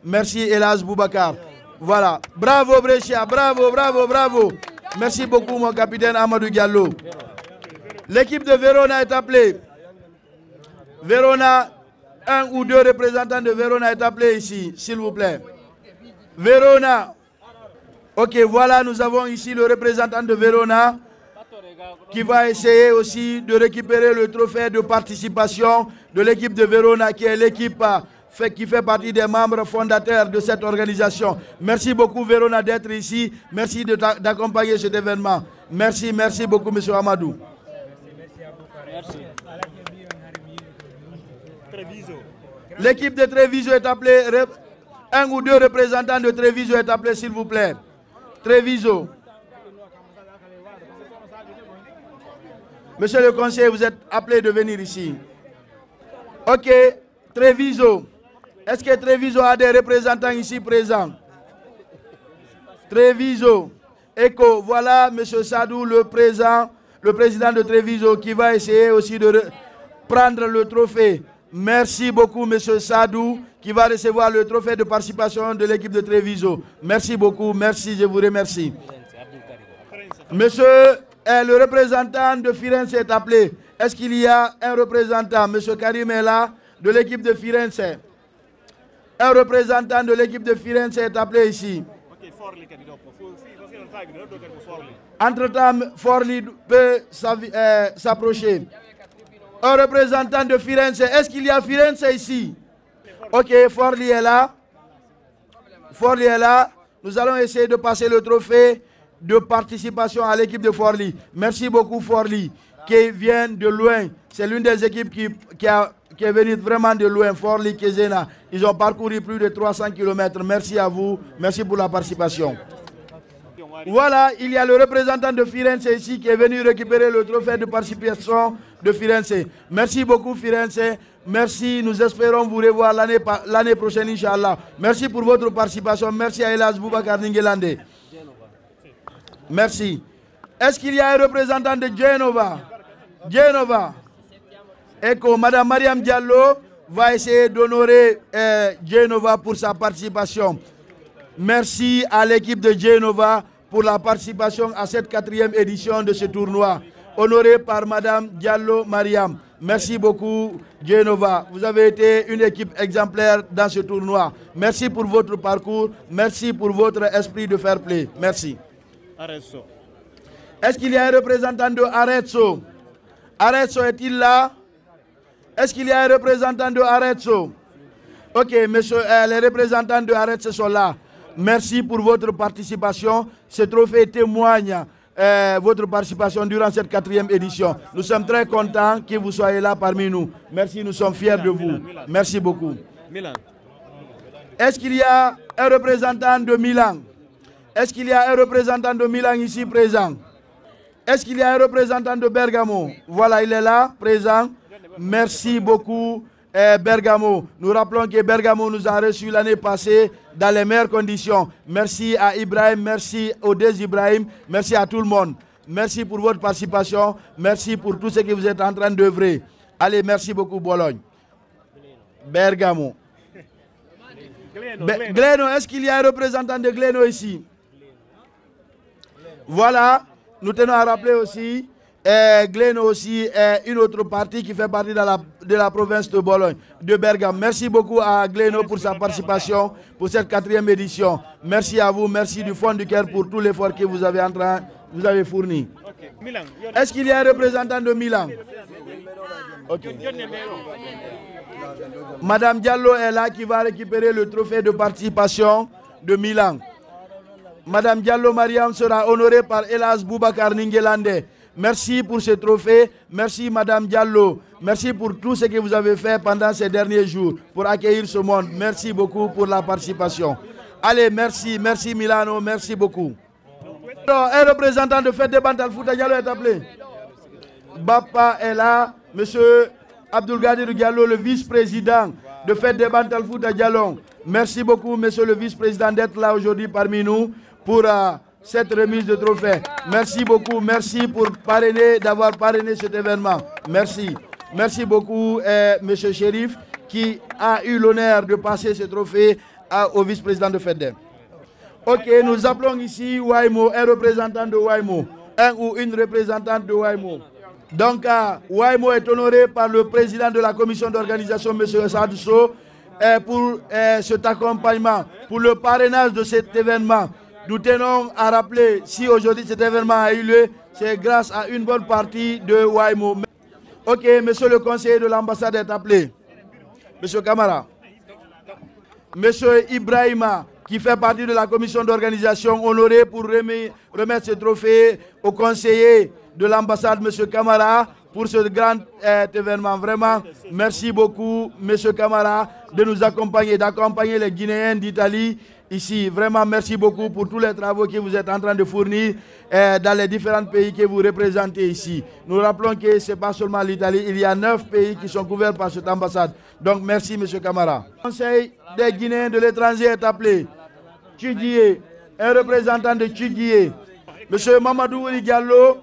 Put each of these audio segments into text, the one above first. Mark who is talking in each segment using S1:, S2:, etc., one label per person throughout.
S1: Merci Elas Boubacar. Voilà. Bravo Brescia, bravo, bravo, bravo. Merci beaucoup mon capitaine Amadou Diallo. L'équipe de Verona est appelée. Verona, un ou deux représentants de Verona est appelé ici, s'il vous plaît. Verona. Ok, voilà, nous avons ici le représentant de Verona qui va essayer aussi de récupérer le trophée de participation de l'équipe de Verona, qui est l'équipe qui fait partie des membres fondateurs de cette organisation. Merci beaucoup Verona d'être ici. Merci d'accompagner cet événement. Merci, merci beaucoup M. Amadou. L'équipe de Treviso est appelée. Un ou deux représentants de Treviso est appelé, s'il vous plaît. Treviso. Monsieur le conseiller, vous êtes appelé de venir ici. Ok, Treviso. Est-ce que Treviso a des représentants ici présents? Treviso. Echo, voilà M. Sadou, le président de Treviso, qui va essayer aussi de prendre le trophée. Merci beaucoup M. Sadou, qui va recevoir le trophée de participation de l'équipe de Treviso. Merci beaucoup, merci, je vous remercie. Monsieur le représentant de Firenze est appelé. Est-ce qu'il y a un représentant? M. Karim est là, de l'équipe de Firenze. Un représentant de l'équipe de Firenze est appelé ici. Entre-temps, Forli peut s'approcher. Un représentant de Firenze. Est-ce qu'il y a Firenze ici? Ok, Forli est là. Forli est là. Nous allons essayer de passer le trophée de participation à l'équipe de Forli. Merci beaucoup Forli, qui vient de loin. C'est l'une des équipes qui est venue vraiment de loin, Forli Kezena. Ils ont parcouru plus de 300 km. Merci à vous. Merci pour la participation. Voilà, il y a le représentant de Firenze ici qui est venu récupérer le trophée de participation de Firenze. Merci beaucoup Firenze. Merci, nous espérons vous revoir l'année prochaine, Inch'Allah. Merci pour votre participation. Merci à Elas Boubacar Ningelande. Merci. Est-ce qu'il y a un représentant de Genova? Genova. Echo, Madame Mariam Diallo va essayer d'honorer Genova pour sa participation. Merci à l'équipe de Genova pour la participation à cette 4e édition de ce tournoi, honoré par Madame Diallo Mariam. Merci beaucoup Genova. Vous avez été une équipe exemplaire dans ce tournoi. Merci pour votre parcours. Merci pour votre esprit de fair play. Merci. Est-ce qu'il y a un représentant de Arezzo? Arezzo est-il là? Est-ce qu'il y a un représentant de Arezzo? Ok, monsieur, les représentants de Arezzo sont là. Merci pour votre participation. Ce trophée témoigne votre participation durant cette 4e édition. Nous sommes très contents que vous soyez là parmi nous. Merci, nous sommes fiers de vous. Merci beaucoup. Est-ce qu'il y a un représentant de Milan? Est-ce qu'il y a un représentant de Milan ici présent? Est-ce qu'il y a un représentant de Bergamo? Voilà, il est là, présent. Merci beaucoup Bergamo. Nous rappelons que Bergamo nous a reçus l'année passée dans les meilleures conditions. Merci à Ibrahim, merci au Odez Ibrahim, merci à tout le monde. Merci pour votre participation, merci pour tout ce que vous êtes en train d'œuvrer. Allez, merci beaucoup Bologne. Bergamo. Gleno, est-ce qu'il y a un représentant de Gleno ici? Voilà, nous tenons à rappeler aussi, Gleno aussi est une autre partie qui fait partie de la province de Bologne, de Bergame. Merci beaucoup à Gleno pour sa participation pour cette 4e édition. Merci à vous, merci du fond du cœur pour tout l'effort que vous avez fourni. Est-ce qu'il y a un représentant de Milan? Okay. Madame Diallo est là qui va récupérer le trophée de participation de Milan. Madame Diallo Mariam sera honorée par Elas Boubacar Ningelande. Merci pour ce trophée. Merci Madame Diallo. Merci pour tout ce que vous avez fait pendant ces derniers jours pour accueillir ce monde. Merci beaucoup pour la participation. Allez, merci. Merci Milano. Merci beaucoup. Alors, un représentant de Fête de Bantal Fouta Diallo est appelé. Bapa est là. Monsieur Abdoulgadir Diallo, le vice-président de Fête de Bantal Fouta Diallo. Merci beaucoup, monsieur le vice-président, d'être là aujourd'hui parmi nous pour cette remise de trophée. Merci beaucoup, merci pour d'avoir parrainé cet événement. Merci. Merci beaucoup, monsieur Chérif, qui a eu l'honneur de passer ce trophée au vice-président de FEDEM. Ok, nous appelons ici Waimo, un représentant de Waimo, un ou une représentante de Waimo. Donc, Waimo est honoré par le président de la commission d'organisation, M. Sadousso, pour cet accompagnement, pour le parrainage de cet événement. Nous tenons à rappeler, si aujourd'hui cet événement a eu lieu, c'est grâce à une bonne partie de Waimo. Ok, monsieur le conseiller de l'ambassade est appelé. Monsieur Camara. Monsieur Ibrahima, qui fait partie de la commission d'organisation, honoré pour remettre ce trophée au conseiller de l'ambassade, monsieur Camara, pour ce grand événement. Vraiment, merci beaucoup, monsieur Camara, de nous accompagner, d'accompagner les Guinéens d'Italie ici. Vraiment, merci beaucoup pour tous les travaux que vous êtes en train de fournir dans les différents pays que vous représentez ici. Nous rappelons que ce n'est pas seulement l'Italie, il y a 9 pays qui sont couverts par cette ambassade. Donc, merci, monsieur Camara. Le Conseil des Guinéens de l'étranger est appelé. Tchidjié, un représentant de Tchidjié. Monsieur Mamadou Diallo,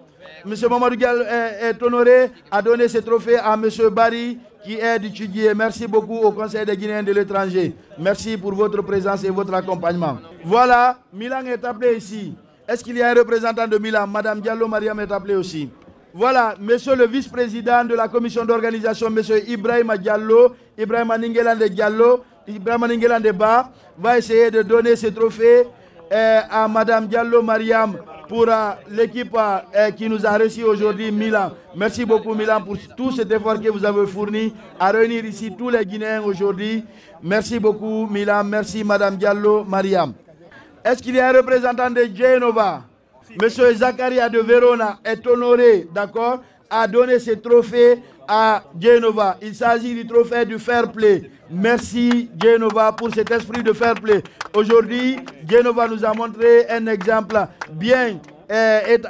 S1: est honoré à donner ce trophée à monsieur Barry, qui est du Tchidjié. Merci beaucoup au Conseil des Guinéens de l'étranger. Merci pour votre présence et votre accompagnement. Voilà, Milan est appelé ici. Est-ce qu'il y a un représentant de Milan? Madame Diallo Mariam est appelée aussi. Voilà, monsieur le vice-président de la commission d'organisation, monsieur Ibrahima Diallo, Ibrahima Ningelande Diallo, Ibrahima Ningelande Ba, va essayer de donner ce trophée à madame Diallo Mariam pour l'équipe qui nous a reçus aujourd'hui, Milan. Merci beaucoup, Milan, pour tout cet effort que vous avez fourni à réunir ici tous les Guinéens aujourd'hui. Merci beaucoup, Milan. Merci, madame Diallo Mariam. Est-ce qu'il y a un représentant de Genova? Monsieur Zakaria de Verona est honoré, d'accord, à donner ce trophée à Genova. Il s'agit du trophée du fair play. Merci Genova pour cet esprit de fair play. Aujourd'hui, Genova nous a montré un exemple bien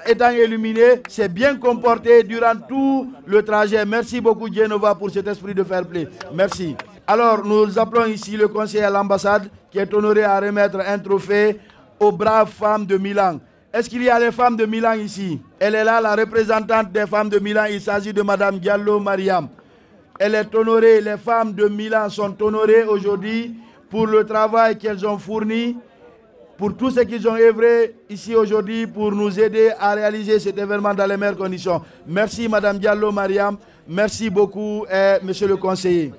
S1: étant illuminé, c'est bien comporté durant tout le trajet. Merci beaucoup Genova pour cet esprit de fair play. Merci. Alors, nous appelons ici le conseiller à l'ambassade qui est honoré à remettre un trophée aux braves femmes de Milan. Est-ce qu'il y a les femmes de Milan ici? Elle est là, la représentante des femmes de Milan. Il s'agit de madame Diallo Mariam. Elle est honorée, les femmes de Milan sont honorées aujourd'hui pour le travail qu'elles ont fourni, pour tout ce qu'ils ont œuvré ici aujourd'hui pour nous aider à réaliser cet événement dans les meilleures conditions. Merci madame Diallo Mariam, merci beaucoup monsieur le conseiller.